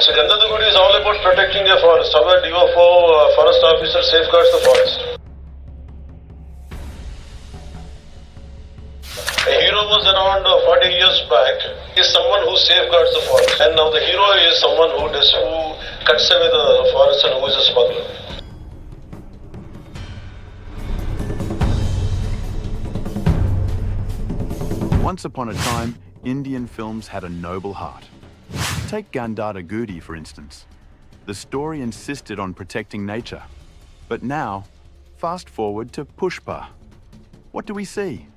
So Gandada Gudi is all about protecting the forest. How a DFO forest officer safeguards the forest. A hero was around 40 years back. He is someone who safeguards the forest, and now the hero is someone who cuts away the forest and who is a smuggler. Once upon a time, Indian films had a noble heart. Take Gandada Gudi, for instance. The story insisted on protecting nature. But now, fast forward to Pushpa. What do we see?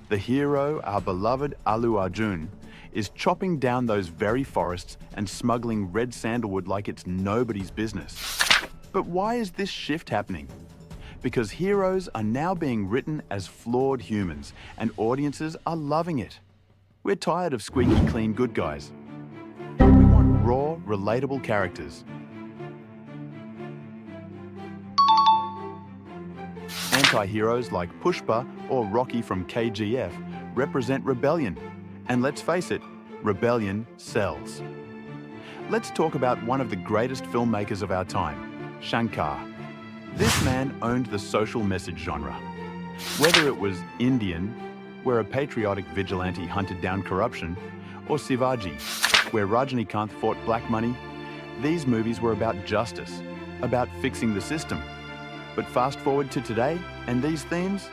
The hero, our beloved Allu Arjun, is chopping down those very forests and smuggling red sandalwood like it's nobody's business. But why is this shift happening? Because heroes are now being written as flawed humans, and audiences are loving it. We're tired of squeaky clean good guys. We want raw, relatable characters. Anti-heroes like Pushpa or Rocky from KGF represent rebellion. And let's face it, rebellion sells. Let's talk about one of the greatest filmmakers of our time, Shankar. This man owned the social message genre. Whether it was Indian, where a patriotic vigilante hunted down corruption, or Sivaji, where Rajinikanth fought black money, these movies were about justice, about fixing the system. But fast forward to today, and these themes,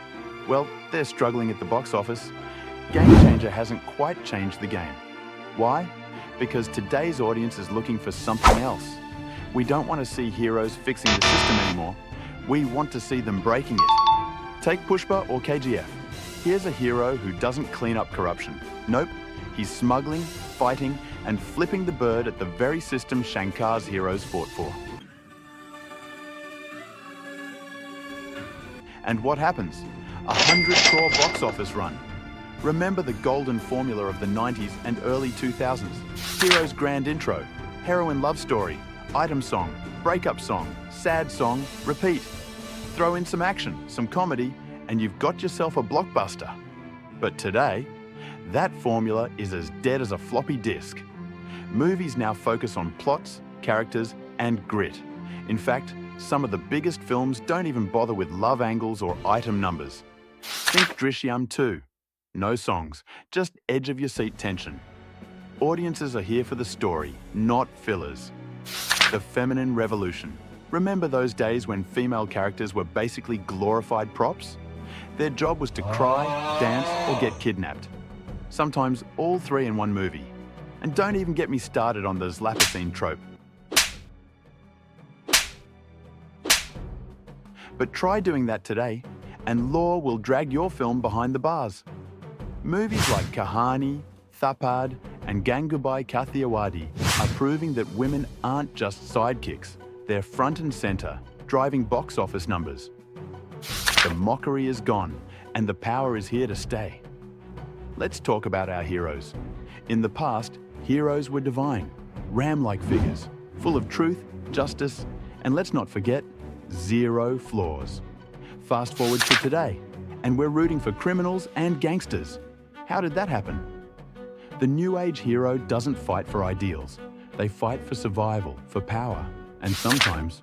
well, they're struggling at the box office. Game Changer hasn't quite changed the game. Why? Because today's audience is looking for something else. We don't want to see heroes fixing the system anymore. We want to see them breaking it. Take Pushpa or KGF. Here's a hero who doesn't clean up corruption. Nope, he's smuggling, fighting, and flipping the bird at the very system Shankar's heroes fought for. And what happens? 100 crore box office run. Remember the golden formula of the 90s and early 2000s. Hero's grand intro, heroine love story, item song, breakup song, sad song, repeat. Throw in some action, some comedy, and you've got yourself a blockbuster. But today, that formula is as dead as a floppy disk. Movies now focus on plots, characters, and grit. In fact, some of the biggest films don't even bother with love angles or item numbers. Think Drishyam 2. No songs, just edge-of-your-seat tension. Audiences are here for the story, not fillers. The feminine revolution. Remember those days when female characters were basically glorified props? Their job was to cry, dance, or get kidnapped. Sometimes all three in one movie. And don't even get me started on the Zlapacine trope. But try doing that today, and law will drag your film behind the bars. Movies like Kahani, Thapad, and Gangubai Kathiawadi are proving that women aren't just sidekicks. They're front and center, driving box office numbers. The mockery is gone, and the power is here to stay. Let's talk about our heroes. In the past, heroes were divine, ram-like figures, full of truth, justice, and let's not forget, zero flaws. Fast forward to today, and we're rooting for criminals and gangsters. How did that happen? The New Age hero doesn't fight for ideals. They fight for survival, for power, and sometimes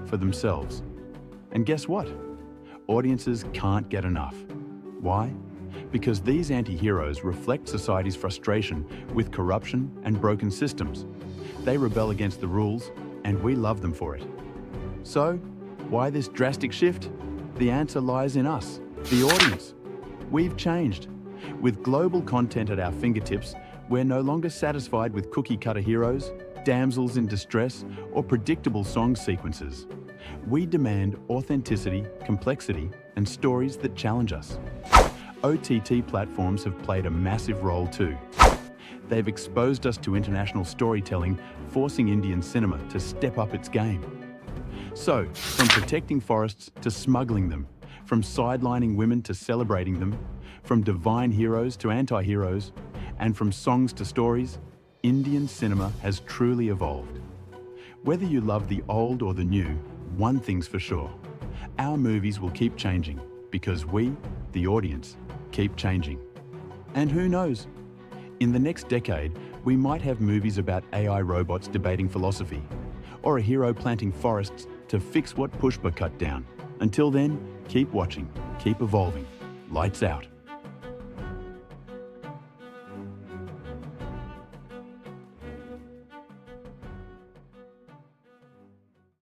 for themselves. And guess what? Audiences can't get enough. Why? Because these anti-heroes reflect society's frustration with corruption and broken systems. They rebel against the rules, and we love them for it. So, why this drastic shift? The answer lies in us, the audience. We've changed. With global content at our fingertips, we're no longer satisfied with cookie-cutter heroes, damsels in distress, or predictable song sequences. We demand authenticity, complexity, and stories that challenge us. OTT platforms have played a massive role too. They've exposed us to international storytelling, forcing Indian cinema to step up its game. So, from protecting forests to smuggling them, from sidelining women to celebrating them, from divine heroes to anti-heroes, and from songs to stories, Indian cinema has truly evolved. Whether you love the old or the new, one thing's for sure. Our movies will keep changing because we, the audience, keep changing. And who knows? In the next decade, we might have movies about AI robots debating philosophy, or a hero planting forests to fix what Pushpa cut down. Until then, keep watching, keep evolving. Lights out.